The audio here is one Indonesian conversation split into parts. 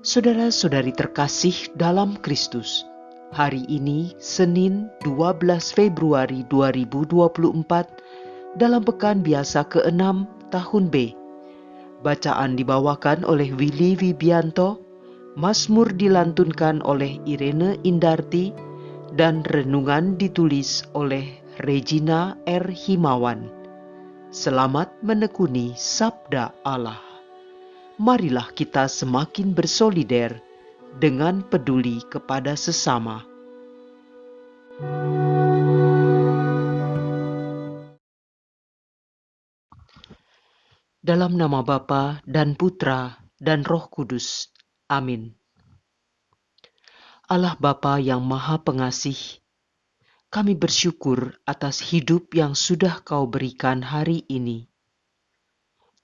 Saudara-saudari terkasih dalam Kristus, hari ini Senin 12 Februari 2024 dalam pekan biasa ke-6 tahun B. Bacaan dibawakan oleh Willy Wibianto, Mazmur dilantunkan oleh Irene Indarti, dan renungan ditulis oleh Regina R. Himawan. Selamat menekuni Sabda Allah. Marilah kita semakin bersolider dengan peduli kepada sesama. Dalam nama Bapa dan Putra dan Roh Kudus. Amin. Allah Bapa yang Maha Pengasih, kami bersyukur atas hidup yang sudah Kau berikan hari ini.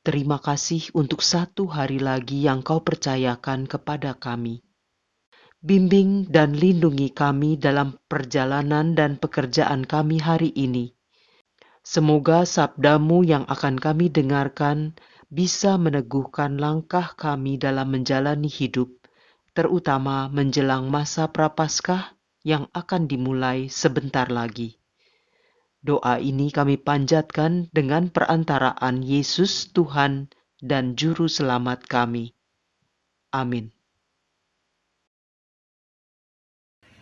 Terima kasih untuk satu hari lagi yang Kau percayakan kepada kami. Bimbing dan lindungi kami dalam perjalanan dan pekerjaan kami hari ini. Semoga sabda-Mu yang akan kami dengarkan bisa meneguhkan langkah kami dalam menjalani hidup, terutama menjelang masa Prapaskah yang akan dimulai sebentar lagi. Doa ini kami panjatkan dengan perantaraan Yesus Tuhan dan Juru Selamat kami. Amin.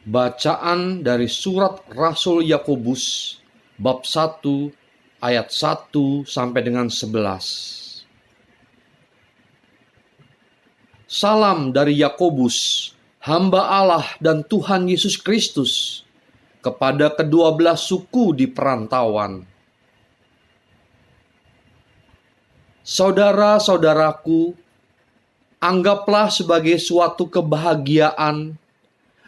Bacaan dari surat Rasul Yakobus bab 1 ayat 1 sampai dengan 11. Salam dari Yakobus, hamba Allah dan Tuhan Yesus Kristus, kepada kedua-belas suku di perantauan. Saudara-saudaraku, anggaplah sebagai suatu kebahagiaan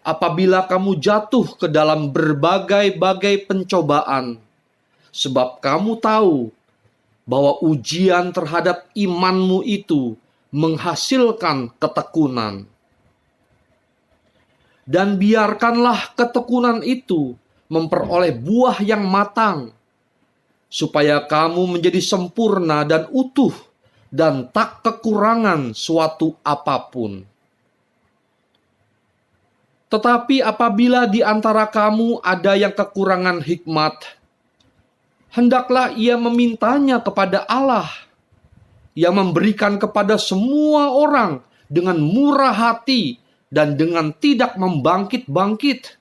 apabila kamu jatuh ke dalam berbagai-bagai pencobaan, sebab kamu tahu bahwa ujian terhadap imanmu itu menghasilkan ketekunan. Dan biarkanlah ketekunan itu memperoleh buah yang matang, supaya kamu menjadi sempurna dan utuh dan tak kekurangan suatu apapun. Tetapi apabila di antara kamu ada yang kekurangan hikmat, hendaklah ia memintanya kepada Allah, yang memberikan kepada semua orang dengan murah hati dan dengan tidak membangkit-bangkit,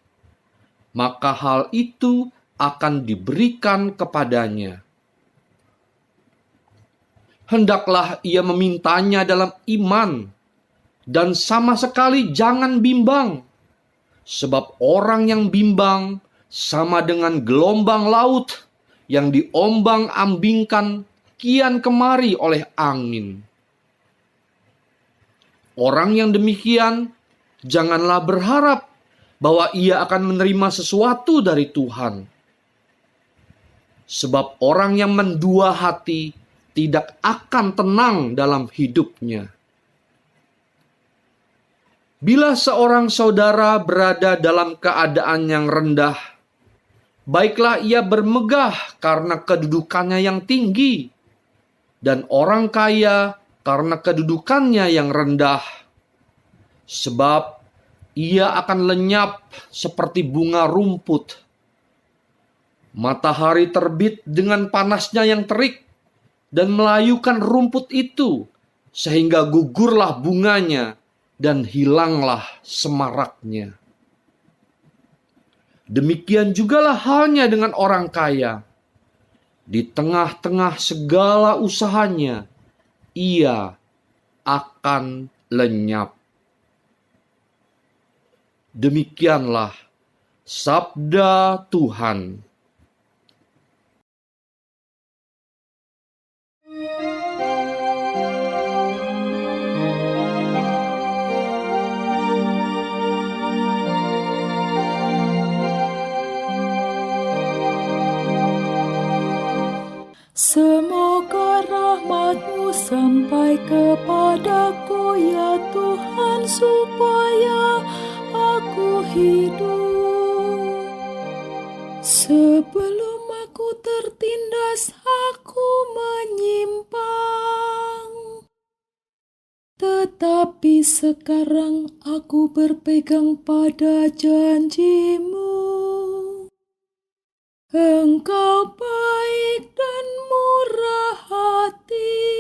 maka hal itu akan diberikan kepadanya. Hendaklah ia memintanya dalam iman, dan sama sekali jangan bimbang, sebab orang yang bimbang sama dengan gelombang laut yang diombang-ambingkan kian kemari oleh angin. Orang yang demikian janganlah berharap bahwa ia akan menerima sesuatu dari Tuhan. Sebab orang yang mendua hati tidak akan tenang dalam hidupnya. Bila seorang saudara berada dalam keadaan yang rendah, baiklah ia bermegah karena kedudukannya yang tinggi, dan orang kaya karena kedudukannya yang rendah. Sebab ia akan lenyap seperti bunga rumput. Matahari terbit dengan panasnya yang terik dan melayukan rumput itu, sehingga gugurlah bunganya dan hilanglah semaraknya. Demikian jugalah halnya dengan orang kaya. Di tengah-tengah segala usahanya, ia akan lenyap. Demikianlah sabda Tuhan. Semoga rahmat-Mu sampai kepadaku, ya Tuhan, supaya aku hidup. Sebelum aku tertindas, aku menyimpang. Tetapi sekarang aku berpegang pada janji-Mu. Engkau baik dan murah hati.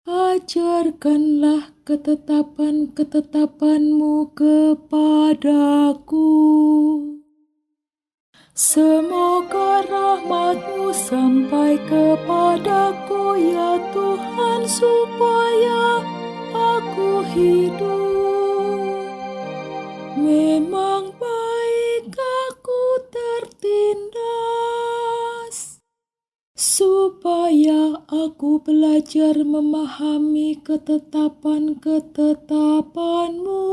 Ajarkanlah ketetapan-ketetapan-Mu kepadaku. Semoga rahmat-Mu sampai kepadaku ya Tuhan, supaya aku hidup. Memang baik aku tertindas, supaya aku belajar memahami ketetapan-ketetapan-Mu.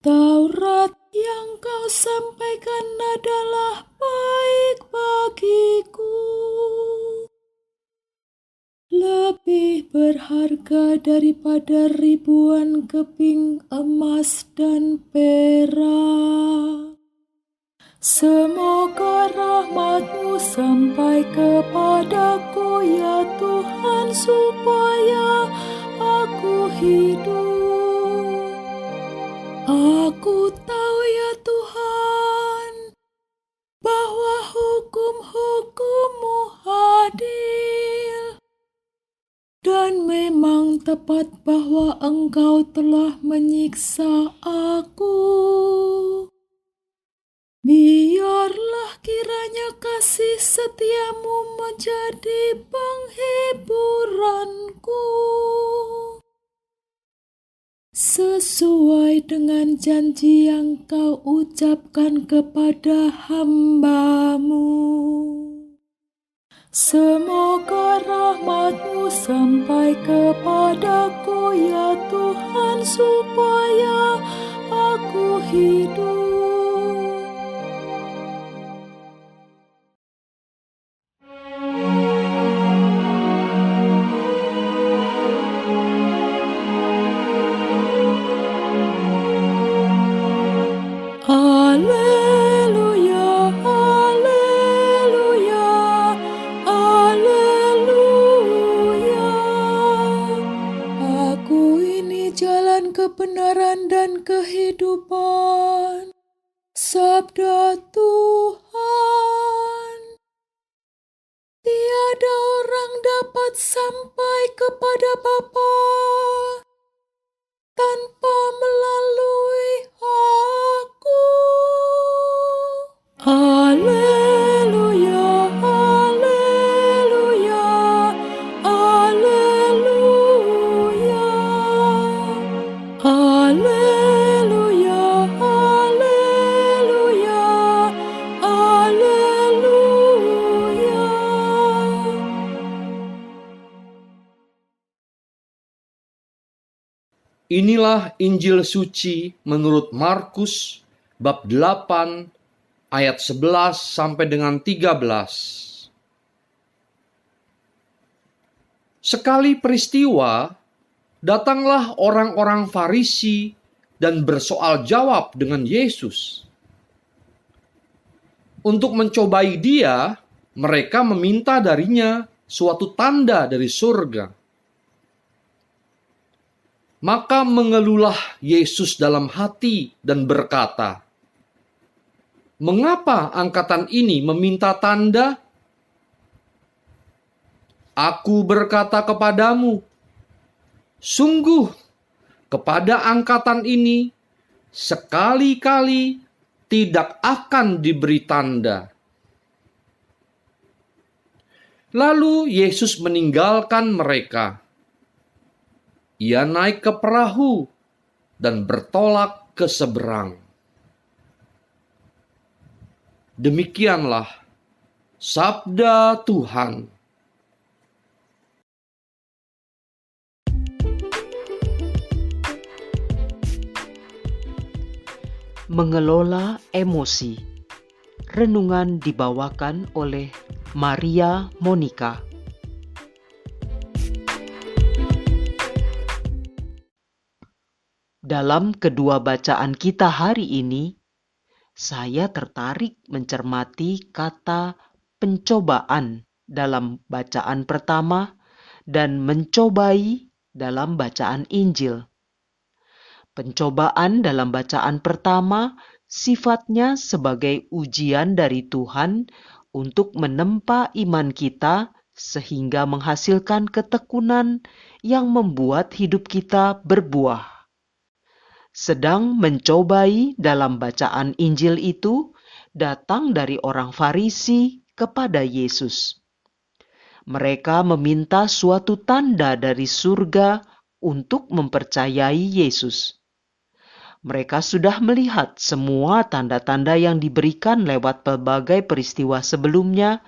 Taurat yang Kau sampaikan adalah baik bagiku, lebih berharga daripada ribuan keping emas dan perak. Semoga rahmat-Mu sampai kepadaku ya Tuhan, supaya aku hidup. Aku tahu ya Tuhan, bahwa hukum-Hukum-Mu adil, dan memang tepat bahwa Engkau telah menyiksa aku. Biarlah kiranya kasih setia-Mu menjadi penghiburanku, sesuai dengan janji yang Kau ucapkan kepada hamba-Mu. Semoga rahmat-Mu sampai kepadaku ya Tuhan, supaya aku hidup. Haleluya, haleluya, haleluya. Aku ini jalan kebenaran dan kehidupan. Sabda Tuhan. Tiada orang dapat sampai kepada Bapa tanpa melalui aku. Haleluya, haleluya, haleluya. Haleluya, haleluya, haleluya. Inilah Injil suci menurut Markus bab 8 ayat 11 sampai dengan 13. Sekali peristiwa, datanglah orang-orang Farisi dan bersoal jawab dengan Yesus. Untuk mencobai Dia, mereka meminta darinya suatu tanda dari surga. Maka mengeluhlah Yesus dalam hati dan berkata, "Mengapa angkatan ini meminta tanda? Aku berkata kepadamu, sungguh kepada angkatan ini sekali-kali tidak akan diberi tanda." Lalu Yesus meninggalkan mereka. Ia naik ke perahu dan bertolak ke seberang. Demikianlah sabda Tuhan. Mengelola emosi. Renungan dibawakan oleh Maria Monica. Dalam kedua bacaan kita hari ini, saya tertarik mencermati kata pencobaan dalam bacaan pertama dan mencobai dalam bacaan Injil. Pencobaan dalam bacaan pertama sifatnya sebagai ujian dari Tuhan untuk menempa iman kita sehingga menghasilkan ketekunan yang membuat hidup kita berbuah. Sedang mencobai dalam bacaan Injil itu datang dari orang Farisi kepada Yesus. Mereka meminta suatu tanda dari surga untuk mempercayai Yesus. Mereka sudah melihat semua tanda-tanda yang diberikan lewat berbagai peristiwa sebelumnya,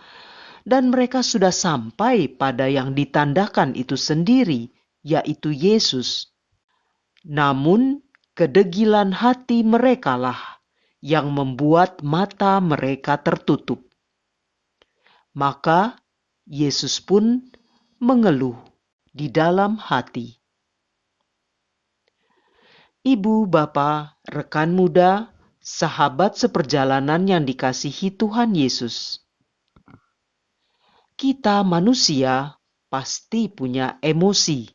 dan mereka sudah sampai pada yang ditandakan itu sendiri, yaitu Yesus. Namun, kedegilan hati merekalah yang membuat mata mereka tertutup. Maka, Yesus pun mengeluh di dalam hati. Ibu, Bapa, rekan muda, sahabat seperjalanan yang dikasihi Tuhan Yesus. Kita manusia pasti punya emosi.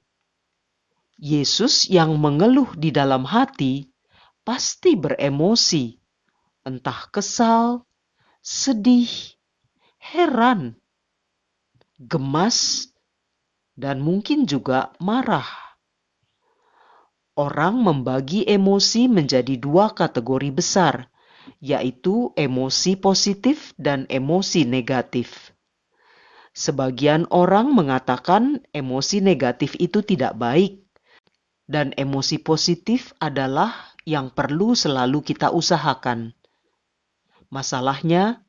Yesus yang mengeluh di dalam hati pasti beremosi, entah kesal, sedih, heran, gemas, dan mungkin juga marah. Orang membagi emosi menjadi dua kategori besar, yaitu emosi positif dan emosi negatif. Sebagian orang mengatakan emosi negatif itu tidak baik, dan emosi positif adalah yang perlu selalu kita usahakan. Masalahnya,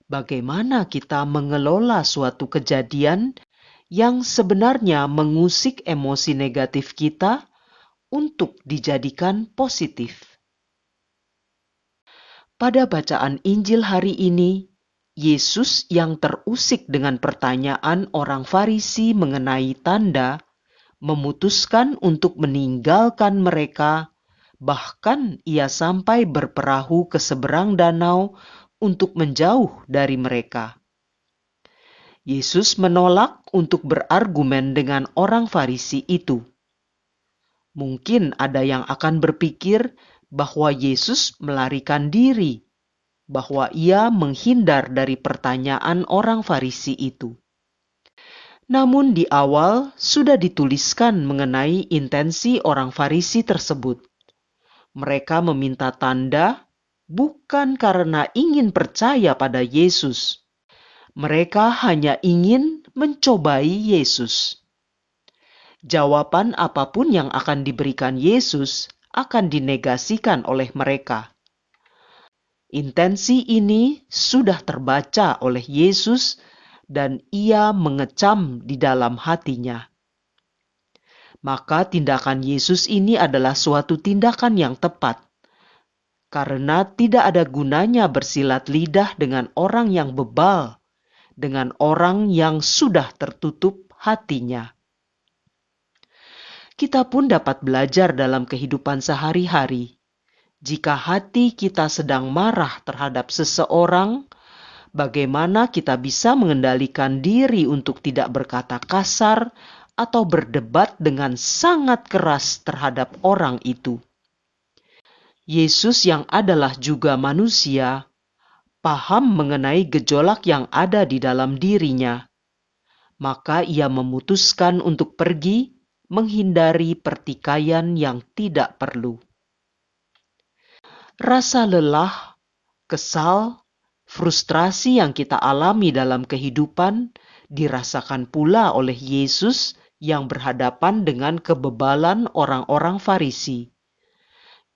bagaimana kita mengelola suatu kejadian yang sebenarnya mengusik emosi negatif kita untuk dijadikan positif. Pada bacaan Injil hari ini, Yesus yang terusik dengan pertanyaan orang Farisi mengenai tanda, memutuskan untuk meninggalkan mereka, bahkan ia sampai berperahu ke seberang danau untuk menjauh dari mereka. Yesus menolak untuk berargumen dengan orang Farisi itu. Mungkin ada yang akan berpikir bahwa Yesus melarikan diri, bahwa ia menghindar dari pertanyaan orang Farisi itu. Namun di awal sudah dituliskan mengenai intensi orang Farisi tersebut. Mereka meminta tanda bukan karena ingin percaya pada Yesus. Mereka hanya ingin mencobai Yesus. Jawaban apapun yang akan diberikan Yesus akan dinegasikan oleh mereka. Intensi ini sudah terbaca oleh Yesus dan ia mengecam di dalam hatinya. Maka tindakan Yesus ini adalah suatu tindakan yang tepat, karena tidak ada gunanya bersilat lidah dengan orang yang bebal, dengan orang yang sudah tertutup hatinya. Kita pun dapat belajar dalam kehidupan sehari-hari. Jika hati kita sedang marah terhadap seseorang, bagaimana kita bisa mengendalikan diri untuk tidak berkata kasar atau berdebat dengan sangat keras terhadap orang itu. Yesus yang adalah juga manusia, paham mengenai gejolak yang ada di dalam dirinya. Maka ia memutuskan untuk pergi menghindari pertikaian yang tidak perlu. Rasa lelah, kesal, frustrasi yang kita alami dalam kehidupan dirasakan pula oleh Yesus yang berhadapan dengan kebebalan orang-orang Farisi.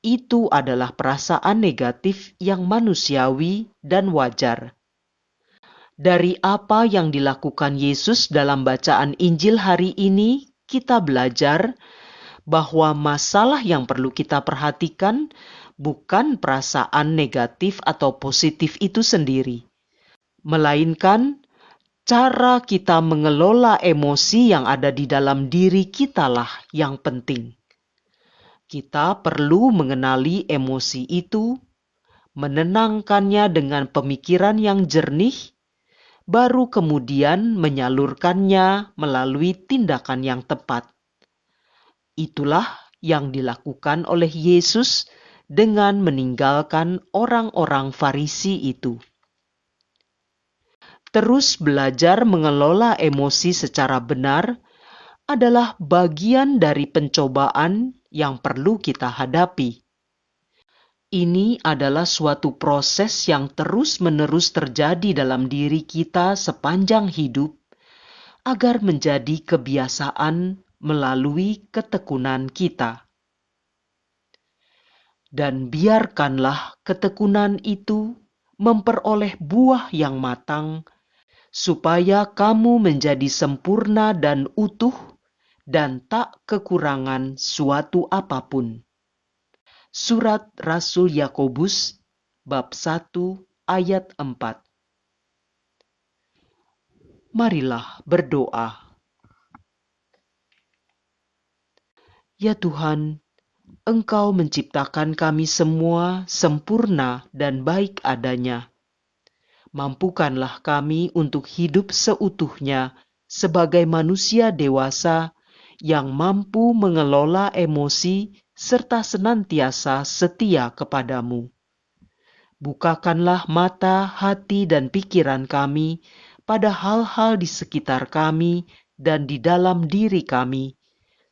Itu adalah perasaan negatif yang manusiawi dan wajar. Dari apa yang dilakukan Yesus dalam bacaan Injil hari ini, kita belajar bahwa masalah yang perlu kita perhatikan bukan perasaan negatif atau positif itu sendiri, melainkan cara kita mengelola emosi yang ada di dalam diri kitalah yang penting. Kita perlu mengenali emosi itu, menenangkannya dengan pemikiran yang jernih, baru kemudian menyalurkannya melalui tindakan yang tepat. Itulah yang dilakukan oleh Yesus dengan meninggalkan orang-orang Farisi itu. Terus belajar mengelola emosi secara benar adalah bagian dari pencobaan yang perlu kita hadapi. Ini adalah suatu proses yang terus-menerus terjadi dalam diri kita sepanjang hidup, agar menjadi kebiasaan melalui ketekunan kita. Dan biarkanlah ketekunan itu memperoleh buah yang matang, supaya kamu menjadi sempurna dan utuh dan tak kekurangan suatu apapun. Surat Rasul Yakobus bab 1 ayat 4. Marilah berdoa. Ya Tuhan, Engkau menciptakan kami semua sempurna dan baik adanya. Mampukanlah kami untuk hidup seutuhnya sebagai manusia dewasa yang mampu mengelola emosi serta senantiasa setia kepadamu. Bukakanlah mata, hati, dan pikiran kami pada hal-hal di sekitar kami dan di dalam diri kami,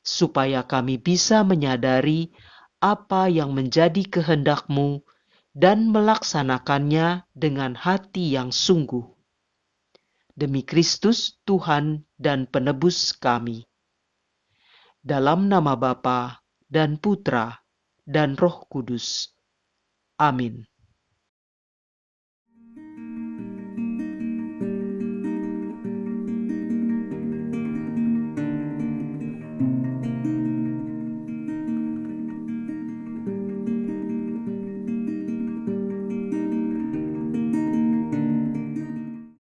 supaya kami bisa menyadari apa yang menjadi kehendak-Mu dan melaksanakannya dengan hati yang sungguh. Demi Kristus Tuhan dan Penebus kami. Dalam nama Bapa dan Putra dan Roh Kudus. Amin.